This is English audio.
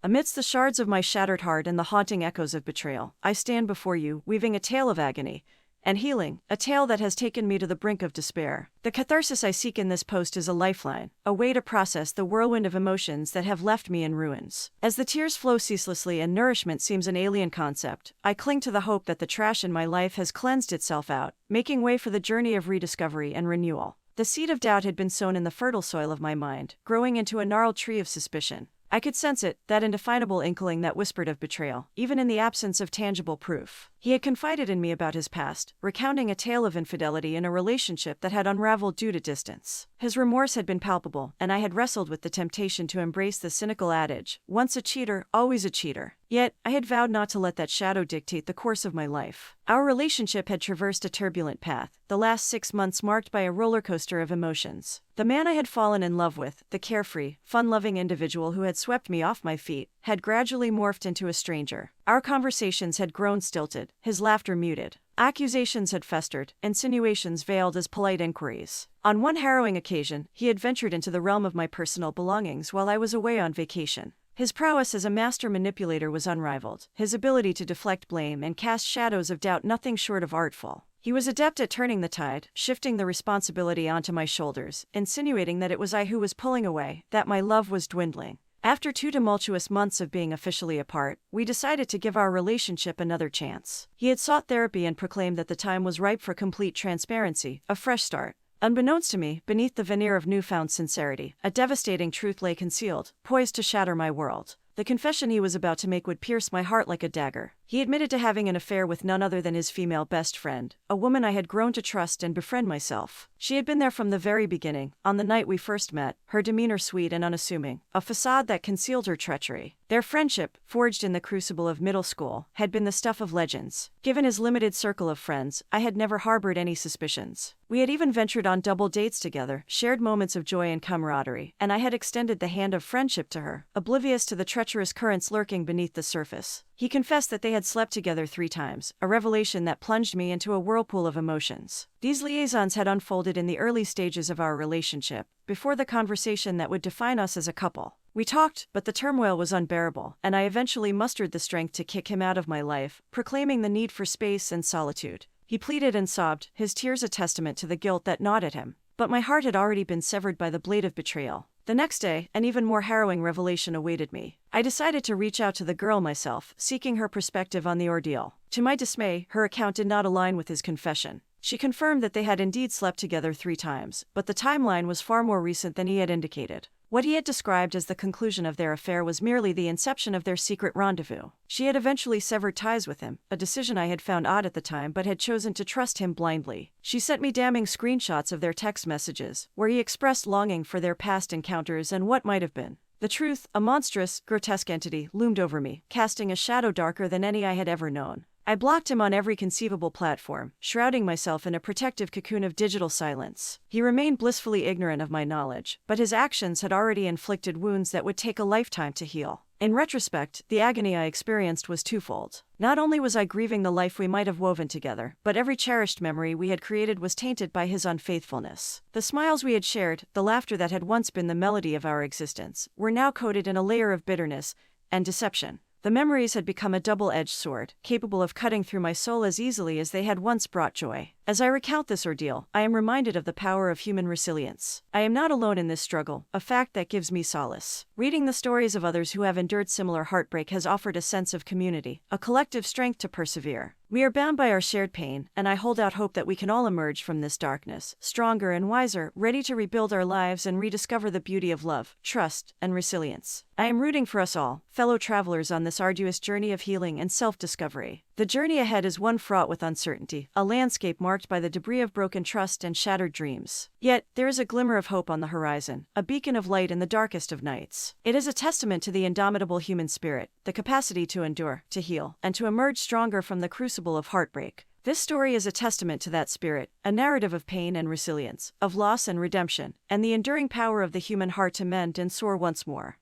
Amidst the shards of my shattered heart and the haunting echoes of betrayal, I stand before you, weaving a tale of agony and healing, a tale that has taken me to the brink of despair. The catharsis I seek in this post is a lifeline, a way to process the whirlwind of emotions that have left me in ruins. As the tears flow ceaselessly and nourishment seems an alien concept, I cling to the hope that the trash in my life has cleansed itself out, making way for the journey of rediscovery and renewal. The seed of doubt had been sown in the fertile soil of my mind, growing into a gnarled tree of suspicion. I could sense it, that indefinable inkling that whispered of betrayal, even in the absence of tangible proof. He had confided in me about his past, recounting a tale of infidelity in a relationship that had unraveled due to distance. His remorse had been palpable, and I had wrestled with the temptation to embrace the cynical adage, once a cheater, always a cheater. Yet, I had vowed not to let that shadow dictate the course of my life. Our relationship had traversed a turbulent path, the last 6 months marked by a roller coaster of emotions. The man I had fallen in love with, the carefree, fun-loving individual who had swept me off my feet, had gradually morphed into a stranger. Our conversations had grown stilted, his laughter muted. Accusations had festered, insinuations veiled as polite inquiries. On one harrowing occasion, he had ventured into the realm of my personal belongings while I was away on vacation. His prowess as a master manipulator was unrivaled, his ability to deflect blame and cast shadows of doubt nothing short of artful. He was adept at turning the tide, shifting the responsibility onto my shoulders, insinuating that it was I who was pulling away, that my love was dwindling. After 2 tumultuous months of being officially apart, we decided to give our relationship another chance. He had sought therapy and proclaimed that the time was ripe for complete transparency, a fresh start. Unbeknownst to me, beneath the veneer of newfound sincerity, a devastating truth lay concealed, poised to shatter my world. The confession he was about to make would pierce my heart like a dagger. He admitted to having an affair with none other than his female best friend, a woman I had grown to trust and befriend myself. She had been there from the very beginning, on the night we first met, her demeanor sweet and unassuming, a facade that concealed her treachery. Their friendship, forged in the crucible of middle school, had been the stuff of legends. Given his limited circle of friends, I had never harbored any suspicions. We had even ventured on double dates together, shared moments of joy and camaraderie, and I had extended the hand of friendship to her, oblivious to the treacherous currents lurking beneath the surface. He confessed that they had slept together 3 times, a revelation that plunged me into a whirlpool of emotions. These liaisons had unfolded in the early stages of our relationship, before the conversation that would define us as a couple. We talked, but the turmoil was unbearable, and I eventually mustered the strength to kick him out of my life, proclaiming the need for space and solitude. He pleaded and sobbed, his tears a testament to the guilt that gnawed at him. But my heart had already been severed by the blade of betrayal. The next day, an even more harrowing revelation awaited me. I decided to reach out to the girl myself, seeking her perspective on the ordeal. To my dismay, her account did not align with his confession. She confirmed that they had indeed slept together 3 times, but the timeline was far more recent than he had indicated. What he had described as the conclusion of their affair was merely the inception of their secret rendezvous. She had eventually severed ties with him, a decision I had found odd at the time but had chosen to trust him blindly. She sent me damning screenshots of their text messages, where he expressed longing for their past encounters and what might have been. The truth, a monstrous, grotesque entity, loomed over me, casting a shadow darker than any I had ever known. I blocked him on every conceivable platform, shrouding myself in a protective cocoon of digital silence. He remained blissfully ignorant of my knowledge, but his actions had already inflicted wounds that would take a lifetime to heal. In retrospect, the agony I experienced was twofold. Not only was I grieving the life we might have woven together, but every cherished memory we had created was tainted by his unfaithfulness. The smiles we had shared, the laughter that had once been the melody of our existence, were now coated in a layer of bitterness and deception. The memories had become a double-edged sword, capable of cutting through my soul as easily as they had once brought joy. As I recount this ordeal, I am reminded of the power of human resilience. I am not alone in this struggle, a fact that gives me solace. Reading the stories of others who have endured similar heartbreak has offered a sense of community, a collective strength to persevere. We are bound by our shared pain, and I hold out hope that we can all emerge from this darkness, stronger and wiser, ready to rebuild our lives and rediscover the beauty of love, trust, and resilience. I am rooting for us all, fellow travelers on this arduous journey of healing and self-discovery. The journey ahead is one fraught with uncertainty, a landscape marked by the debris of broken trust and shattered dreams. Yet, there is a glimmer of hope on the horizon, a beacon of light in the darkest of nights. It is a testament to the indomitable human spirit, the capacity to endure, to heal, and to emerge stronger from the crucible of heartbreak. This story is a testament to that spirit, a narrative of pain and resilience, of loss and redemption, and the enduring power of the human heart to mend and soar once more.